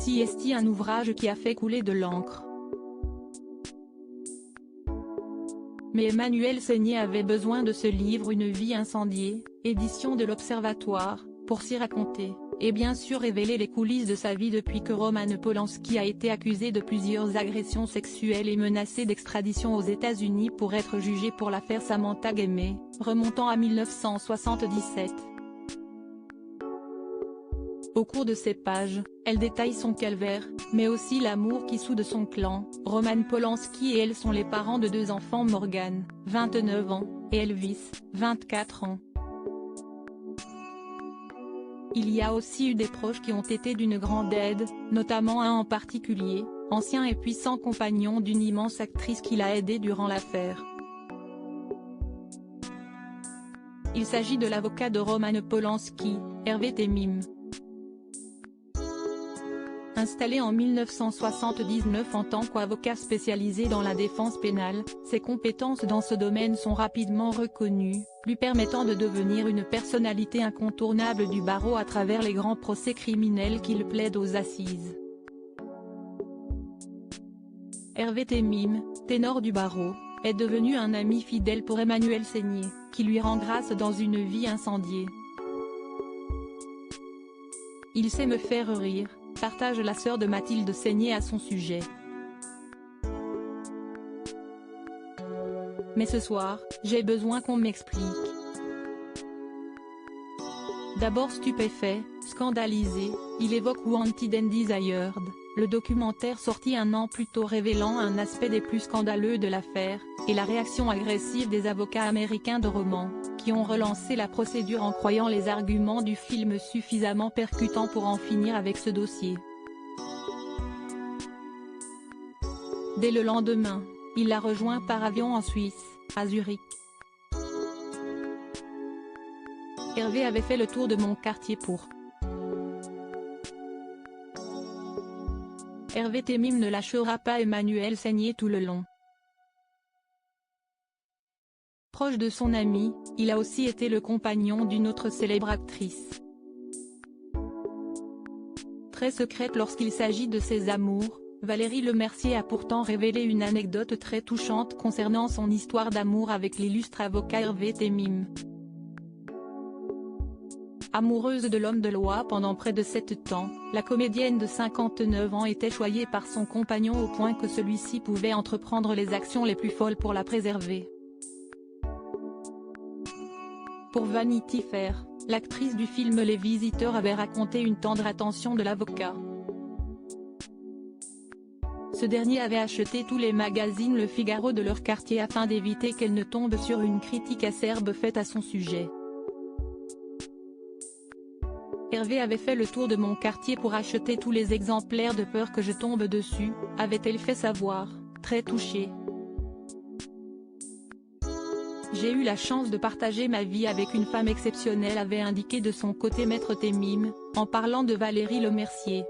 aussi esti un ouvrage qui a fait couler de l'encre. Mais Emmanuelle Seigner avait besoin de ce livre Une vie incendiée, édition de l'Observatoire, pour s'y raconter, et bien sûr révéler les coulisses de sa vie depuis que Roman Polanski a été accusé de plusieurs agressions sexuelles et menacé d'extradition aux États-Unis pour être jugé pour l'affaire Samantha Gamet, remontant à 1977. Au cours de ces pages, elle détaille son calvaire, mais aussi l'amour qui soude son clan. Roman Polanski et elle sont les parents de 2 enfants, Morgan, 29 ans, et Elvis, 24 ans. Il y a aussi eu des proches qui ont été d'une grande aide, notamment un en particulier, ancien et puissant compagnon d'une immense actrice qui l'a aidé durant l'affaire. Il s'agit de l'avocat de Roman Polanski, Hervé Temim. Installé en 1979 en tant qu'avocat spécialisé dans la défense pénale, ses compétences dans ce domaine sont rapidement reconnues, lui permettant de devenir une personnalité incontournable du barreau à travers les grands procès criminels qu'il plaide aux assises. Hervé Temim, ténor du barreau, est devenu un ami fidèle pour Emmanuelle Seigner, qui lui rend grâce dans Une vie incendiée. Il sait me faire rire, partage la sœur de Mathilde Seigner à son sujet. Mais ce soir, j'ai besoin qu'on m'explique. D'abord stupéfait, scandalisé, il évoque Wanted and Desired, le documentaire sorti un an plus tôt révélant un aspect des plus scandaleux de l'affaire, et la réaction agressive des avocats américains de Roman, qui ont relancé la procédure en croyant les arguments du film suffisamment percutants pour en finir avec ce dossier. Dès le lendemain, il l'a rejoint par avion en Suisse, à Zurich. Hervé avait fait le tour de mon quartier pour. Hervé Temim ne lâchera pas Emmanuelle Seigner tout le long. Proche de son ami, il a aussi été le compagnon d'une autre célèbre actrice. Très secrète lorsqu'il s'agit de ses amours, Valérie Lemercier a pourtant révélé une anecdote très touchante concernant son histoire d'amour avec l'illustre avocat Hervé Temim. Amoureuse de l'homme de loi pendant près de 7 ans, la comédienne de 59 ans était choyée par son compagnon au point que celui-ci pouvait entreprendre les actions les plus folles pour la préserver. Pour Vanity Fair, l'actrice du film Les Visiteurs avait raconté une tendre attention de l'avocat. Ce dernier avait acheté tous les magazines Le Figaro de leur quartier afin d'éviter qu'elle ne tombe sur une critique acerbe faite à son sujet. Hervé avait fait le tour de mon quartier pour acheter tous les exemplaires de peur que je tombe dessus, avait-elle fait savoir, très touchée. J'ai eu la chance de partager ma vie avec une femme exceptionnelle, avait indiqué de son côté Maître Temim, en parlant de Valérie Lemercier.